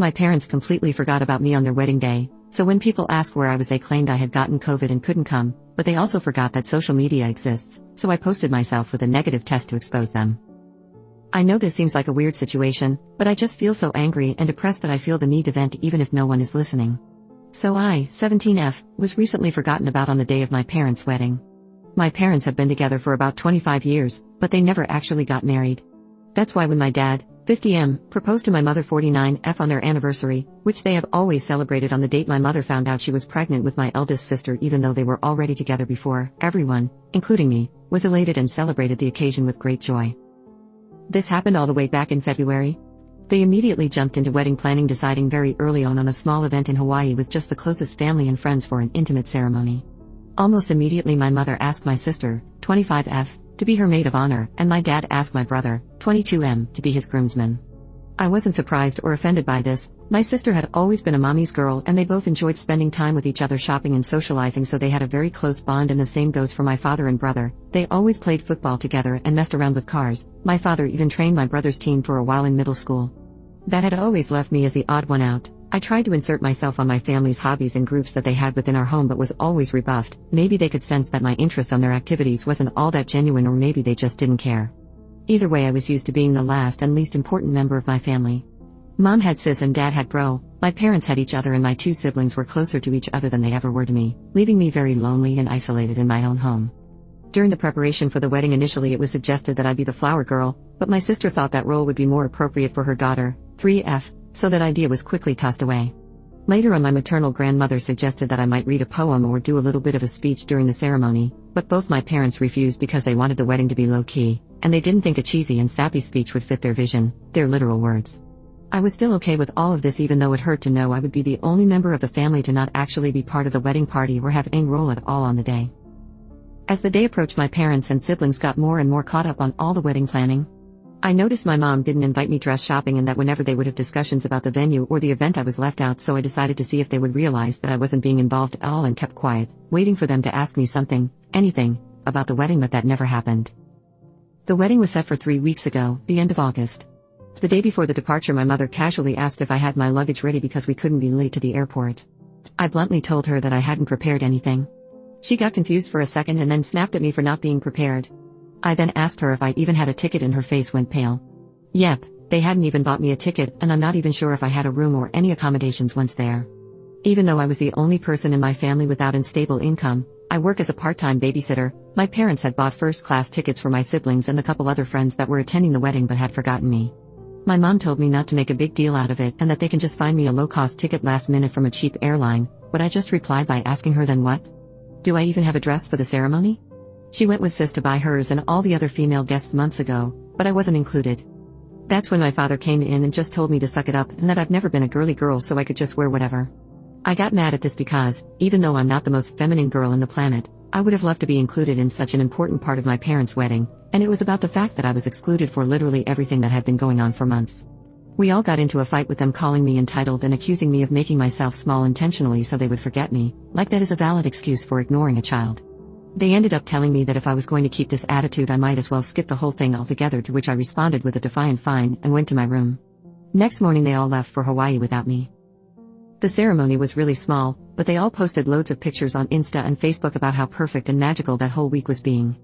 My parents completely forgot about me on their wedding day, so when people asked where I was, they claimed I had gotten COVID and couldn't come, but they also forgot that social media exists, so I posted myself with a negative test to expose them. I know this seems like a weird situation, but I just feel so angry and depressed that I feel the need to vent even if no one is listening. So I, 17F, was recently forgotten about on the day of my parents' wedding. My parents have been together for about 25 years, but they never actually got married. That's why when my dad, 50M, proposed to my mother 49F on their anniversary, which they have always celebrated on the date my mother found out she was pregnant with my eldest sister even though they were already together before, everyone, including me, was elated and celebrated the occasion with great joy. This happened all the way back in February. They immediately jumped into wedding planning, deciding very early on a small event in Hawaii with just the closest family and friends for an intimate ceremony. Almost immediately my mother asked my sister, 25F, to be her maid of honor, and my dad asked my brother, 22M, to be his groomsman. I wasn't surprised or offended by this. My sister had always been a mommy's girl and they both enjoyed spending time with each other, shopping and socializing, so they had a very close bond, and the same goes for my father and brother. They always played football together and messed around with cars. My father even trained my brother's team for a while in middle school. That had always left me as the odd one out. I tried to insert myself on my family's hobbies and groups that they had within our home but was always rebuffed. Maybe they could sense that my interest on their activities wasn't all that genuine, or maybe they just didn't care. Either way, I was used to being the last and least important member of my family. Mom had sis and dad had bro, my parents had each other, and my two siblings were closer to each other than they ever were to me, leaving me very lonely and isolated in my own home. During the preparation for the wedding, initially it was suggested that I be the flower girl, but my sister thought that role would be more appropriate for her daughter, 3F, so that idea was quickly tossed away. Later on, my maternal grandmother suggested that I might read a poem or do a little bit of a speech during the ceremony, but both my parents refused because they wanted the wedding to be low-key, and they didn't think a cheesy and sappy speech would fit their vision, their literal words. I was still okay with all of this, even though it hurt to know I would be the only member of the family to not actually be part of the wedding party or have any role at all on the day. As the day approached, my parents and siblings got more and more caught up on all the wedding planning. I noticed my mom didn't invite me dress shopping, and that whenever they would have discussions about the venue or the event I was left out, so I decided to see if they would realize that I wasn't being involved at all and kept quiet, waiting for them to ask me something, anything, about the wedding, but that never happened. The wedding was set for 3 weeks ago, the end of August. The day before the departure, my mother casually asked if I had my luggage ready because we couldn't be late to the airport. I bluntly told her that I hadn't prepared anything. She got confused for a second and then snapped at me for not being prepared. I then asked her if I even had a ticket and her face went pale. Yep, they hadn't even bought me a ticket, and I'm not even sure if I had a room or any accommodations once there. Even though I was the only person in my family without a stable income, I work as a part-time babysitter. My parents had bought first-class tickets for my siblings and a couple other friends that were attending the wedding but had forgotten me. My mom told me not to make a big deal out of it and that they can just find me a low-cost ticket last minute from a cheap airline, but I just replied by asking her, then what? Do I even have a dress for the ceremony? She went with sis to buy hers and all the other female guests months ago, but I wasn't included. That's when my father came in and just told me to suck it up and that I've never been a girly girl, so I could just wear whatever. I got mad at this because, even though I'm not the most feminine girl on the planet, I would have loved to be included in such an important part of my parents' wedding, and it was about the fact that I was excluded for literally everything that had been going on for months. We all got into a fight with them, calling me entitled and accusing me of making myself small intentionally so they would forget me, like that is a valid excuse for ignoring a child. They ended up telling me that if I was going to keep this attitude I might as well skip the whole thing altogether, to which I responded with a defiant fine and went to my room. Next morning they all left for Hawaii without me. The ceremony was really small, but they all posted loads of pictures on Insta and Facebook about how perfect and magical that whole week was being.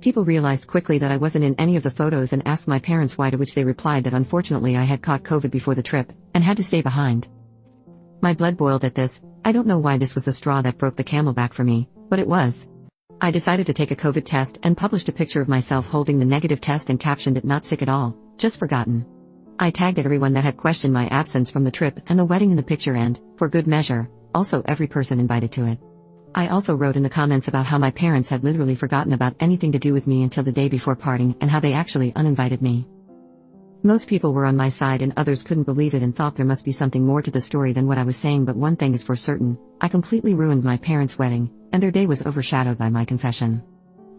People realized quickly that I wasn't in any of the photos and asked my parents why, to which they replied that unfortunately I had caught COVID before the trip and had to stay behind. My blood boiled at this. I don't know why this was the straw that broke the camel back for me, but it was. I decided to take a COVID test and published a picture of myself holding the negative test and captioned it, "Not sick at all, just forgotten." I tagged everyone that had questioned my absence from the trip and the wedding in the picture and, for good measure, also every person invited to it. I also wrote in the comments about how my parents had literally forgotten about anything to do with me until the day before parting and how they actually uninvited me. Most people were on my side and others couldn't believe it and thought there must be something more to the story than what I was saying, but one thing is for certain, I completely ruined my parents' wedding, and their day was overshadowed by my confession.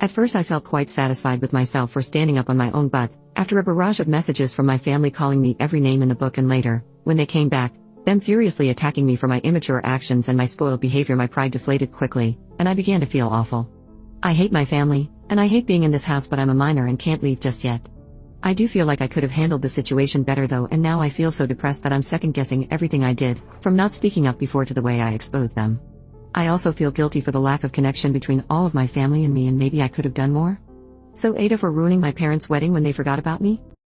At first I felt quite satisfied with myself for standing up on my own butt, after a barrage of messages from my family calling me every name in the book, and later, when they came back, them furiously attacking me for my immature actions and my spoiled behavior. My pride deflated quickly, and I began to feel awful. I hate my family, and I hate being in this house, but I'm a minor and can't leave just yet. I do feel like I could have handled the situation better though, and now I feel so depressed that I'm second guessing everything I did, from not speaking up before to the way I exposed them. I also feel guilty for the lack of connection between all of my family and me, and maybe I could have done more. So Ada, for ruining my parents' wedding when they forgot about me?